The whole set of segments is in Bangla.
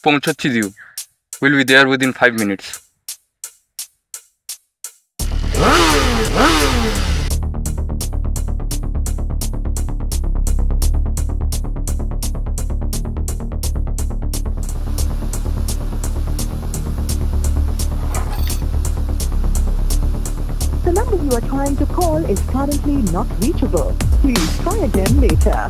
পৌঁছচ্ছি Diu. Will be there within 5 minutes. The number you are trying to call is currently not reachable. Please try again later.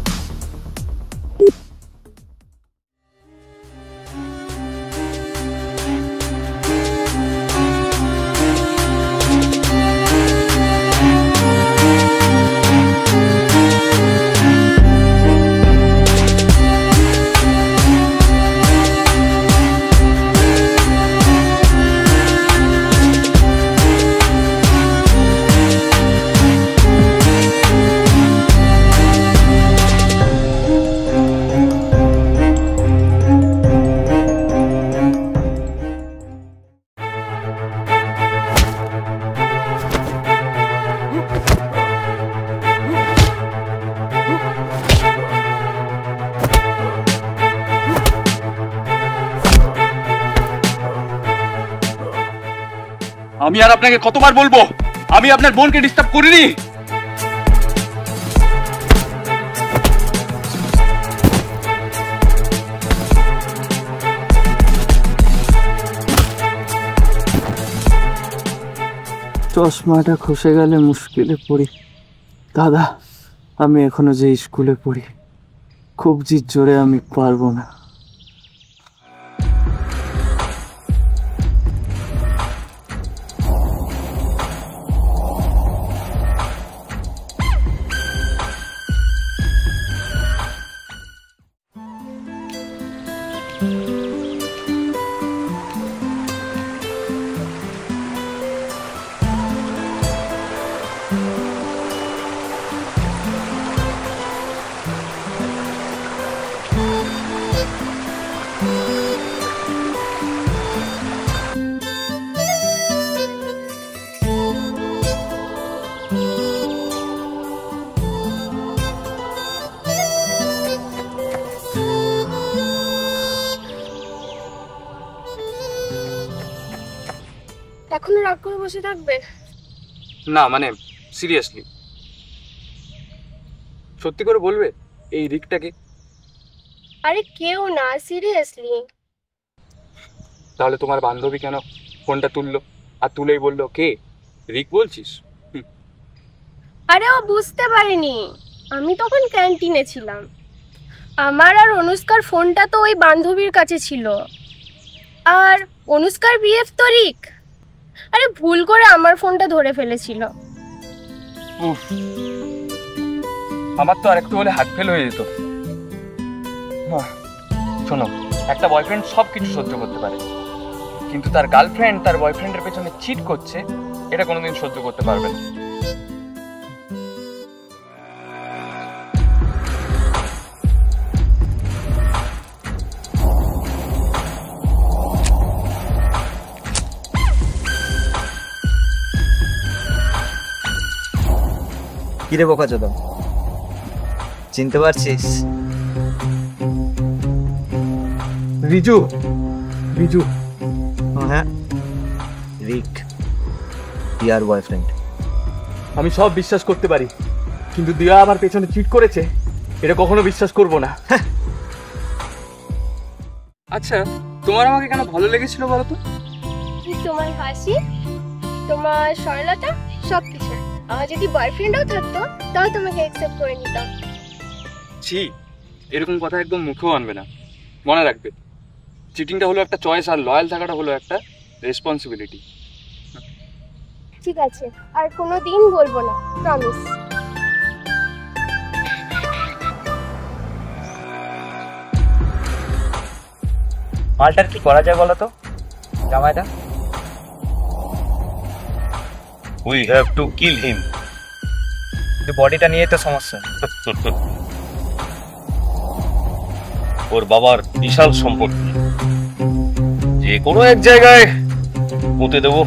আমি আর আপনাকে কতবার বলবো আমি আপনার বোনকে ডিস্টার্ব করিনি। চশমাটা খসে গেলে মুশকিলে পড়ি। দাদা, আমি এখনো যে স্কুলে পড়ি, খুব জিদ জোরে আমি পারবো না। এখনো রাগ করে বসে থাকবে? না মানে সিরিয়াসলি, সত্যি করে বলবে এই রিকটাকে? আরে কেউ না, সিরিয়াসলি। তাহলে তোমার বান্ধবী কেন ফোনটা তুললো আর তুলেই বললো কে রিক বলছিস? আরে ও বুঝতে পারেনি, আমি তখন ক্যান্টিনে ছিলাম। আমার আর অনুষ্কার ফোনটা তো ওই বান্ধবীর কাছে ছিল, আর অনুষ্কার বিএফ তো রিক। আরে ভুল করে আমার ফোনটা ধরে ফেলেছিল। আমার তো আর একটু হলে হাত ফেল হয়ে যেত। শোনো, একটা বয়ফ্রেন্ড সব কিছু সহ্য করতে পারে, কিন্তু তার গার্লফ্রেন্ড তার বয়ফ্রেন্ডের পেছনে চিট করছে, এটা কোনোদিন সহ্য করতে পারবে না। কিরে বোকাচোদা, চিনতে পারছিস? রিজু, রিজু। হ্যাঁ, রিক, দিয়ার বয়ফ্রেন্ড। আমি সব বিশ্বাস করতে পারি, কিন্তু দিয়া আমার পেছনে চিট করেছে এটা কখনো বিশ্বাস করব না। আচ্ছা, তোমার আমাকে কেন ভালো লেগেছিল বলো তো? তোমার হাসি, তোমার সরলতা, সবকিছু। আমার যদি বয়ফ্রেন্ডও থাকতো তাও তোমাকে অ্যাকসেপ্ট করে নিতাম। ছি, এরকম কথা একদম মুখেও আনবে না। মনে রাখবে, চিটিংটা হলো একটা চয়েস আর লয়াল থাকাটা হলো একটা রেসপন্সিবিলিটি। ঠিক আছে, আর কোনো দিন বলবো না, প্রমিস। মালটার কি করা যায় বলো তো জামাইদা? We have to kill him. কিন্তু বডিটা নিয়ে তো সমস্যা। ওর বাবার বিশাল সম্পত্তি, যে কোনো এক জায়গায় পুঁতে দেবো।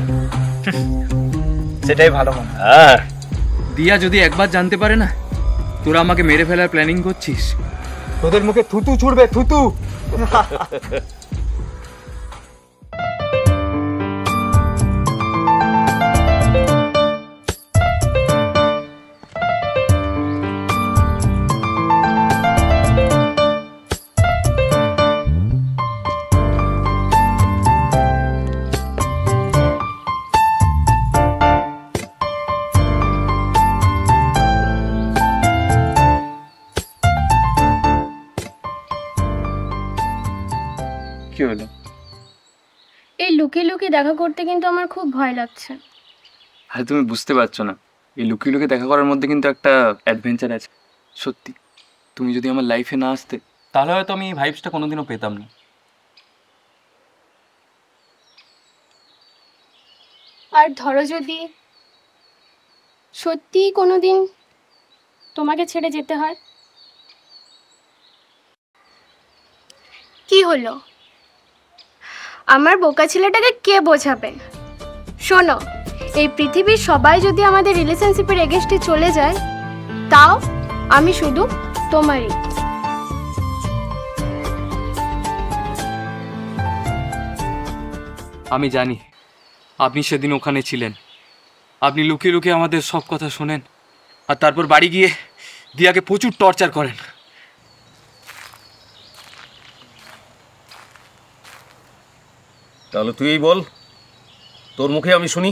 সেটাই ভালো মনে হয়। হ্যাঁ, দিয়া যদি একবার জানতে পারে না তোরা আমাকে মেরে ফেলার প্ল্যানিং করছিস, তোদের মুখে থুতু ছুড়বে, থুতু। কি হলো? এই লুকিয়ে লুকিয়ে দেখা করতে কিন্তু আমার খুব ভয় লাগছে। আরে তুমি বুঝতে পারছো না, এই লুকিয়ে লুকিয়ে দেখা করার মধ্যে কিন্তু একটা অ্যাডভেঞ্চার আছে। সত্যি, তুমি যদি আমার লাইফে না আসতে তাহলে হয়তো আমি এই ভাইবসটা কোনোদিনও পেতাম না। আর ধরো যদি সত্যি কোনোদিন তোমাকে ছেড়ে যেতে হয়, কি হলো? আমার বোকা ছেলেটাকে কে বোঝাবে? শোনো, এই পৃথিবীর সবাই যদি আমাদের রিলেশনশিপের এগেইনস্টে চলে যায়, তাও আমি শুধু তোমারই। আমি জানি আপনি সেদিন ওখানে ছিলেন, আপনি লুকিয়ে লুকিয়ে আমাদের সব কথা শোনেন, আর তারপর বাড়ি গিয়ে দিয়াকে প্রচুর টর্চার করেন। তাহলে তুই বল, তোর মুখে আমি শুনি।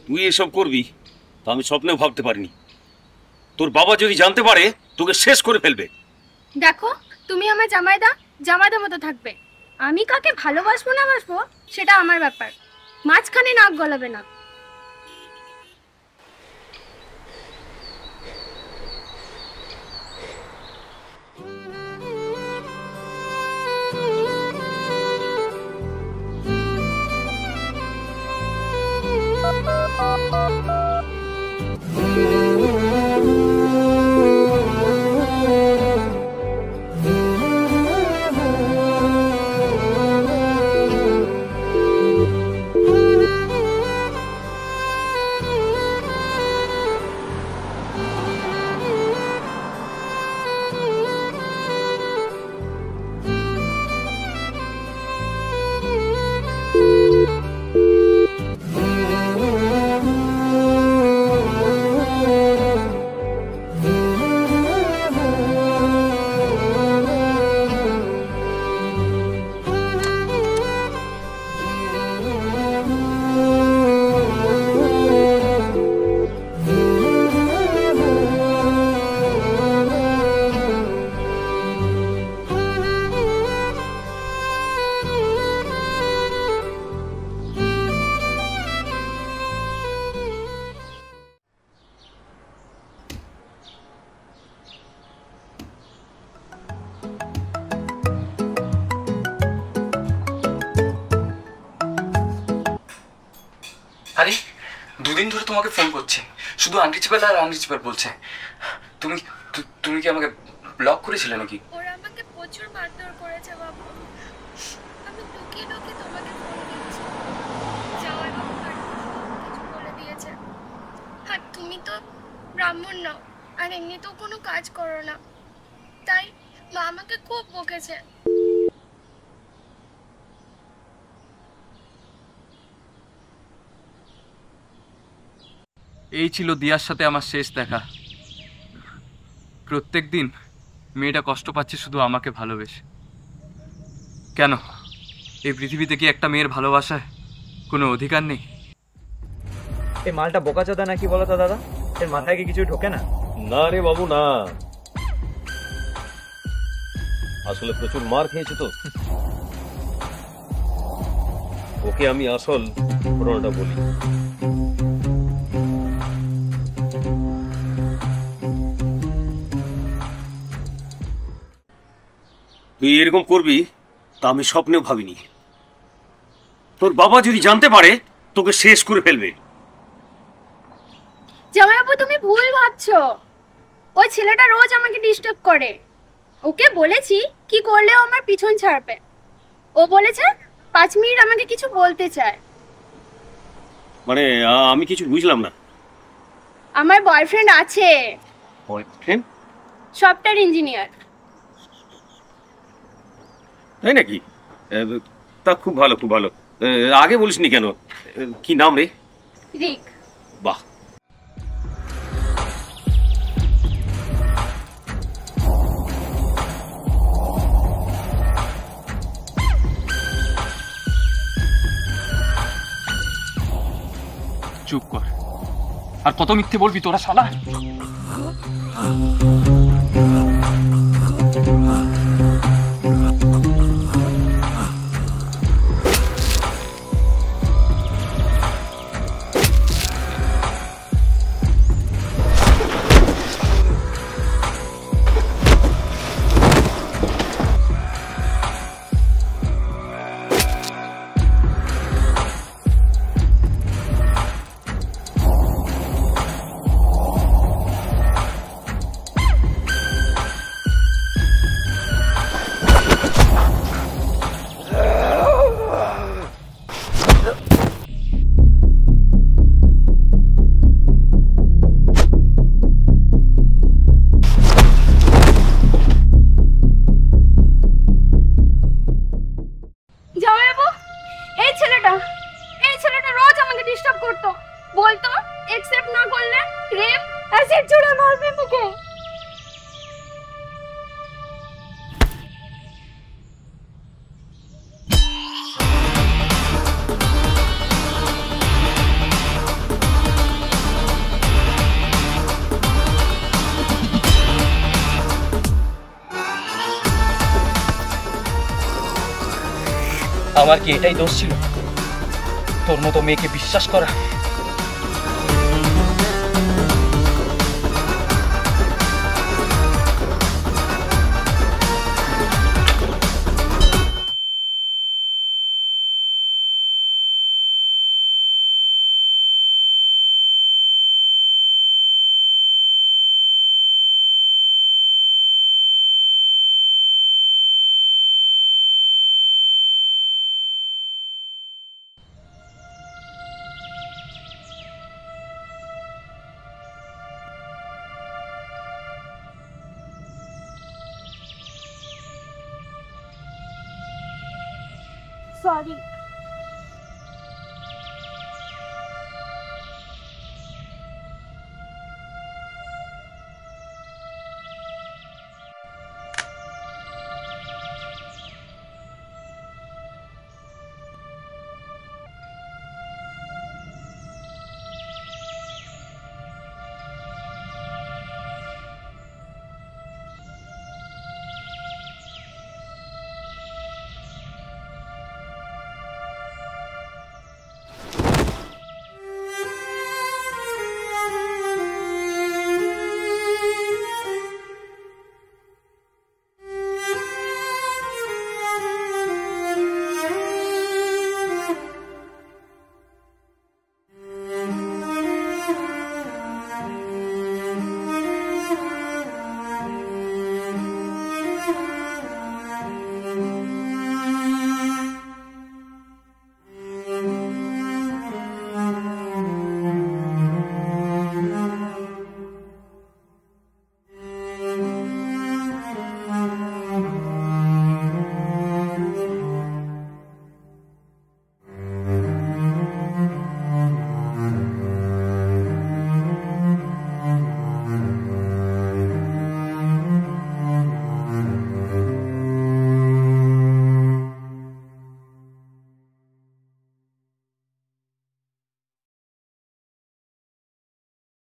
তুই এসব করবি তো আমি স্বপ্নেও ভাবতে পারিনি। তোর বাবা যদি জানতে পারে তোকে শেষ করে ফেলবে। দেখো, তুমি আমার জামাইদা মতো থাকবে। আমি কাকে ভালোবাসবো না বাসবো সেটা আমার ব্যাপার, মাঝখানে নাক গলাবে না। আরে দুদিন ধরে তোমাকে ফোন করছে, শুধু আনরিচেবল আর আনরিচেবল বলছে। তুমি তুমি কি আমাকে ব্লক করেছিলে নাকি? ওরা আমাকে প্রচুর মারধর করেছে বাবু। আমি লুকিয়ে লুকিয়ে তোমাকে ফোন দিয়েছি, জামাই বাবু কিছু বলে দিয়েছে। আর তুমি তো ব্রাহ্মণ নাও, আর এমনিতেও কোনো কাজ করো না, তাই মা আমাকে খুব বকেছে। এই ছিল দিয়ার সাথে আমার শেষ দেখা। প্রত্যেক দিন মেয়েটা কষ্ট পাচ্ছে শুধু আমাকে ভালোবেসে। কেন এই পৃথিবীতে কি একটা মেয়ের ভালোবাসায় কোনো অধিকার নেই? এই মালটা বোকাচোদা নাকি বলো তো দাদা? এর মাথায় কি কিছু ঢোকে না? না রে বাবু না, আসলে প্রচুর মার খেয়েছে তো। ওকে আমি আসল ঘটনাটা বলি। তুই এরকম করবি তা আমি স্বপ্নেও ভাবিনি। তোর বাবা যদি জানতে পারে তোকে শেষ করে ফেলবে। জামাইবাবু তুমি ভুল ভাবছো। ওই ছেলেটা রোজ আমাকে ডিস্টার্ব করে। ওকে বলেছি কি করলেও আমার পিছন ছাড়বে। ও বলেছে 5 মিনিট আমাকে কিছু বলতে চায়। মানে আমি কিছু বুঝলাম না। আমার বয়ফ্রেন্ড আছে, বয়ফ্রেন্ড? Software engineer. তাই নাকি? তা খুব ভালো, খুব ভালো। আগে বলিসনি কেন? কি নাম রে? রিক। বাহ। চুপ কর। আর কত মিথ্যে বলবি তোরা শালা? জামাইবাবু, এই ছেলেটা রোজ আমাকে ডিস্টার্ব করতো। বলতো অ্যাকসেপ্ট না করলে রেপ, অ্যাসিড ছুড়ে মারবে মুখে। আমার কি এটাই দোষ ছিল তোর মতো মেয়েকে বিশ্বাস করা? সরি।